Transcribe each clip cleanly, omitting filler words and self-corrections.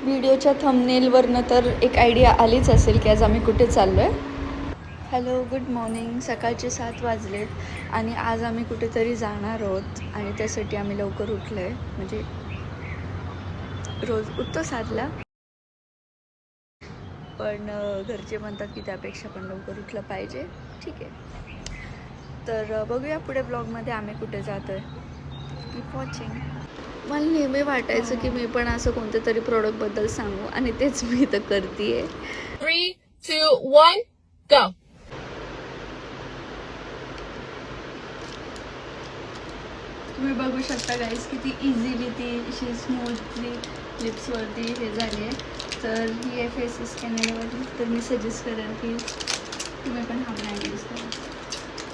व्हिडिओच्या थंबनेलवरनं तर एक आयडिया आलीच असेल की आज आम्ही कुठे चाललो आहे. Hello, good morning. सकाळचे 7 वाजलेत आणि आज आम्ही कुठेतरी जाणार आहोत आणि त्यासाठी आम्ही लवकर उठलो आहे. म्हणजे रोज उठतो 7ला, पण घरचे म्हणतात की त्यापेक्षा पण लवकर उठलं पाहिजे. ठीक आहे, तर बघूया पुढे ब्लॉगमध्ये आम्ही कुठे जातो आहे. Keep watching. मला नेहमी वाटायचं की मी पण असं कोणत्या तरी प्रोडक्टबद्दल सांगू आणि तेच मी इथं करते. 3, 2, 1, go. तुम्ही बघू शकता गाईस किती इझिली ती अशी स्मूथली लिप्सवरती हे झाली आहे. तर ही आहे फेसेस कॅनडावाली. तर मी सजेस्ट करेन की तुम्ही पण हा ब्रँड यूज करा.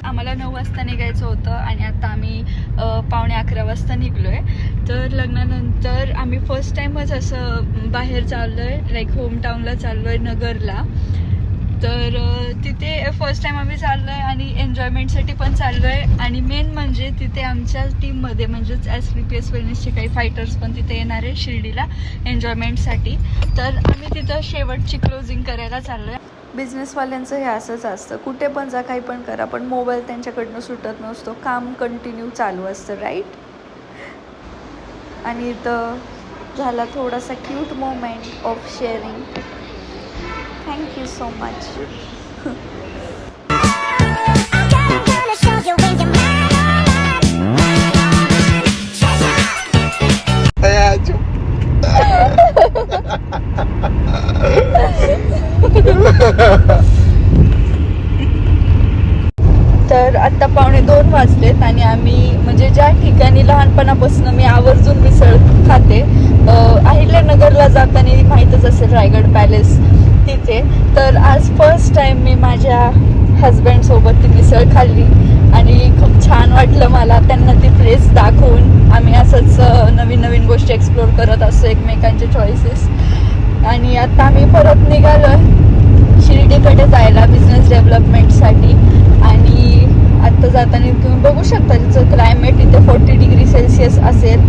आम्हाला 9 वाजता निघायचं होतं आणि आता आम्ही 11:15 वाजता निघलो आहे. तर लग्नानंतर आम्ही फर्स्ट टाईमच असं बाहेर चाललो आहे, लाईक होमटाऊनला चाललो आहे, नगरला. तर तिथे फर्स्ट टाईम आम्ही चाललो आहे आणि एन्जॉयमेंटसाठी पण चाललो आहे. आणि मेन म्हणजे तिथे आमच्या टीममध्ये म्हणजेच SLPS वेलनेसचे काही फायटर्स पण तिथे येणार आहे शिर्डीला एन्जॉयमेंटसाठी. तर आम्ही तिथं शेवटची क्लोजिंग करायला चाललो आहे. बिझनेसवाल्यांचं हे असंच असतं, कुठे पण जा, काही पण करा, पण मोबाईल त्यांच्याकडनं सुटत नसतो. काम कंटिन्यू चालू असतं, राईट. आणि इथं झाला थोडासा cute moment of sharing. Thank you so much. तर आत्ता 1:15 वाजलेत आणि आम्ही म्हणजे ज्या ठिकाणी लहानपणापासून मी आवर्जून मिसळ खाते, अहिल्यानगरला जाताना माहीतच असेल रायगड पॅलेस तिथे. तर आज फर्स्ट टाईम मी माझ्या हजबंडसोबत ती मिसळ खाल्ली आणि खूप छान वाटलं मला त्यांना ती प्लेस दाखवून. आम्ही असंच नवीन नवीन गोष्टी एक्सप्लोर करत असतो, एकमेकांचे चॉईसेस. आणि आता आम्ही परत निघालो शिर्डीकडे जायला बिझनेस डेव्हलपमेंटसाठी. आणि आत्ता जाताना तुम्ही बघू शकता तिचं क्लायमेट इथे 40 डिग्री सेल्सिअस असेल.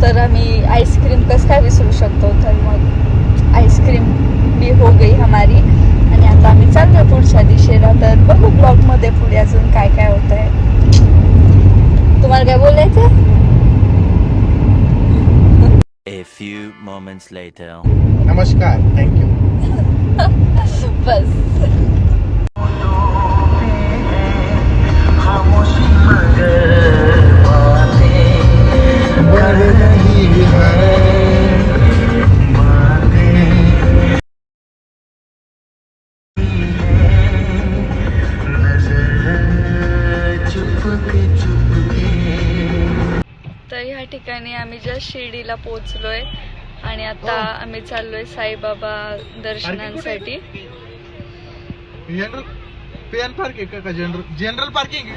तर आम्ही आईस्क्रीम कसं काय विसरू शकतो. तर मग आईस्क्रीम भी हो गई हमारी. आणि आता आम्ही चाललो पुढच्या दिशेला. तर बघू ब्लॉगमध्ये पुढे अजून काय काय होत आहे. तुम्हाला काय बोलायचं? A few moments later. नमस्कार, थँक्यू. बस. तर ह्या ठिकाणी आम्ही जस्ट शिर्डीला पोहोचलोय आणि आता आम्ही चाललोय साईबाबा दर्शनांसाठी. General parking.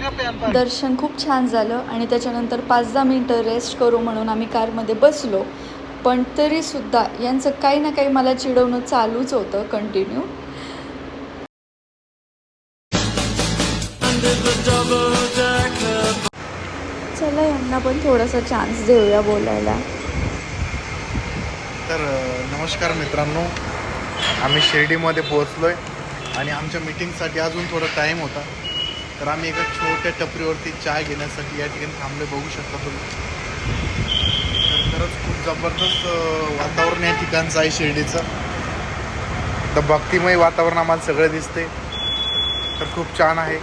दर्शन खूप छान झालं आणि त्याच्यानंतर 5-10 मिनिटं रेस्ट करू म्हणून आम्ही कारमध्ये बसलो. पण तरीसुद्धा यांचं काही ना काही मला चिडवणं चालूच होतं कंटिन्यू. चला यांना पण थोडासा चान्स देऊया बोलायला. तर नमस्कार मित्रांनो, आम्ही शिर्डीमध्ये पोहोचलोय आणि आमच्या मीटिंगसाठी अजून थोडा टाईम होता. तर आम्ही एका छोट्या टपरीवरती चाय घेण्यासाठी या ठिकाणी थांबले, बघू शकता तुम्ही. तर खरंच खूप जबरदस्त वातावरण या ठिकाणचं आहे शिर्डीचं. तर भक्तिमय वातावरण आम्हाला सगळं दिसते, तर खूप छान आहे.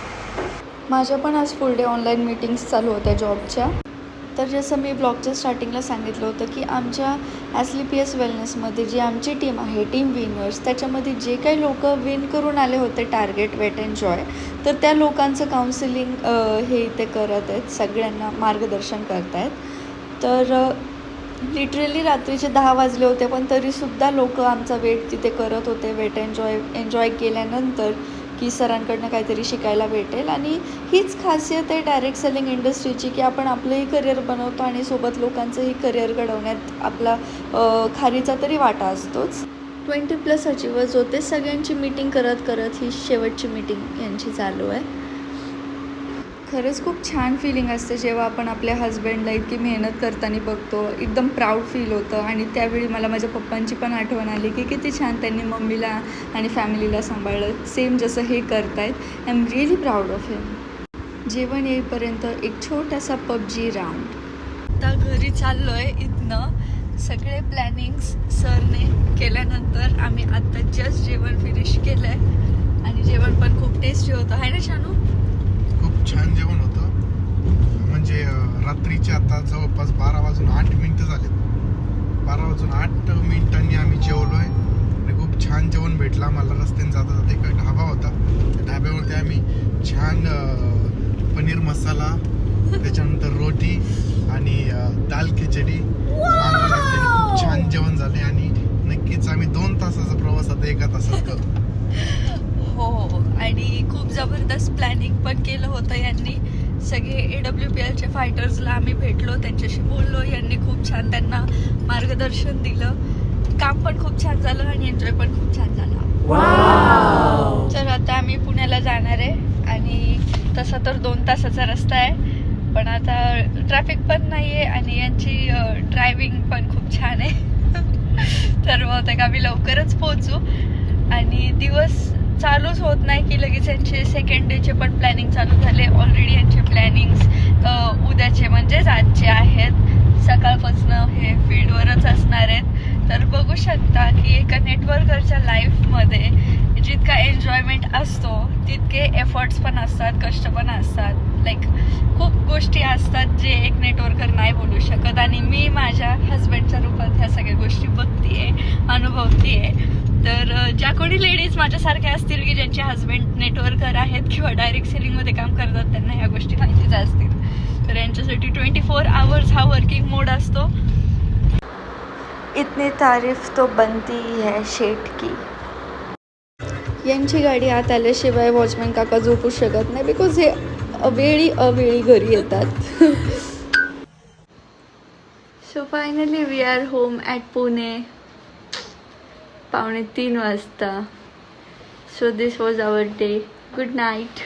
माझ्या पण आज फुल डे ऑनलाईन मीटिंग्स चालू होत्या जॉबच्या. तर जसं मी ब्लॉगच्या स्टार्टिंगला सांगितलं होतं की आमच्या SLPS वेलनेसमध्ये जी आमची टीम आहे, टीम विनर्स, त्याच्यामध्ये जे काही लोक विन करून आले होते टार्गेट वेट अँड जॉय, तर त्या लोकांचं काउन्सिलिंग हे इथे करत आहेत, सगळ्यांना मार्गदर्शन करत आहेत. तर लिटरली रात्रीचे 10 वाजले होते, पण तरीसुद्धा लोक आमचा वेट तिथे करत होते. वेट एन्जॉय केल्यानंतर की सरांकडनं काहीतरी शिकायला भेटेल. आणि हीच खासियत आहे डायरेक्ट सेलिंग इंडस्ट्रीची की आपण आपलंही करिअर बनवतो आणि सोबत लोकांचंही करिअर घडवण्यात आपला खारीचा तरी वाटा असतोच. 20+ अचिव्हर्स होते. सगळ्यांची मीटिंग करत करत ही शेवटची मीटिंग यांची चालू आहे. खरंच खूप छान फिलिंग असते जेव्हा आपण आपल्या हस्बंडला इतकी मेहनत करताना बघतो. एकदम प्राऊड फील होतं. आणि त्यावेळी मला माझ्या पप्पांची पण आठवण आली की किती छान त्यांनी मम्मीला आणि फॅमिलीला सांभाळलं, सेम जसं हे करतायत. I am really proud of him. जेवण येईपर्यंत एक छोटासा PUBG राऊंड. आता घरी चाललो आहे इथनं. सगळे प्लॅनिंग्स सरने केल्यानंतर आम्ही आत्ता जस्ट जेवण फिनिश केलं आहे. आणि जेवण पण खूप टेस्टी होतं, आहे ना शानू? खूप छान जेवण होतं. म्हणजे रात्रीचे आता जवळपास 12:08 झाले. 12:08 आम्ही जेवलो आहे. आणि खूप छान जेवण भेटलं आम्हाला. रस्त्याने जाता जाता एक ढाबा होता, त्या ढाब्यावरती आम्ही छान पनीर मसाला, त्याच्यानंतर रोटी आणि दाल खिचडी मागवली. खूप छान जेवण झाले. आणि नक्कीच आम्ही 2 तासाचा प्रवास आता 1 तासात करू. हो. आणि खूप जबरदस्त प्लॅनिंग पण केलं होतं यांनी. सगळे AWPLचे फायटर्सला आम्ही भेटलो, त्यांच्याशी बोललो. यांनी खूप छान त्यांना मार्गदर्शन दिलं. काम पण खूप छान झालं आणि एन्जॉय पण खूप छान झाला. तर आता आम्ही पुण्याला जाणार आहे. आणि तसा तर 2 तासाचा रस्ता आहे, पण आता ट्रॅफिक पण नाही आहे आणि यांची ड्रायव्हिंग पण खूप छान आहे. तर बहुतेक आम्ही लवकरच पोहोचू. आणि दिवस चालूच होत नाही की लगेच यांचे सेकंड डेचे पण प्लॅनिंग चालू झाले. ऑलरेडी यांचे प्लॅनिंग्स उद्याचे म्हणजेच आजचे आहेत. सकाळपासून हे फील्डवरच असणार आहेत. तर बघू शकता की एका नेटवर्करच्या लाईफमध्ये जितका एन्जॉयमेंट असतो तितके एफर्ट्स पण असतात, कष्ट पण असतात. लाईक खूप गोष्टी असतात जे एक नेटवर्कर नाही बोलू शकत. आणि मी माझ्या हस्बंडच्या रूपात ह्या सगळ्या गोष्टी बघतीये, अनुभवतीये. तर ज्या कोणी लेडीज माझ्यासारख्या असतील की ज्यांचे हस्बंड नेटवर्कर आहेत किंवा डायरेक्ट सेलिंगमध्ये काम करतात, त्यांना ह्या गोष्टी माहितीच असतील. तर यांच्यासाठी 24 आवर्स हा वर्किंग मोड असतो. इतनी तारीफ तो बनती है शेठ की. यांची गाडी आत आल्याशिवाय वॉचमॅन काका झोपू शकत नाही, बिकॉज हे अवेळी घरी येतात. So finally we are home at Pune. 2:45 वाजता. So this was our day. Good night.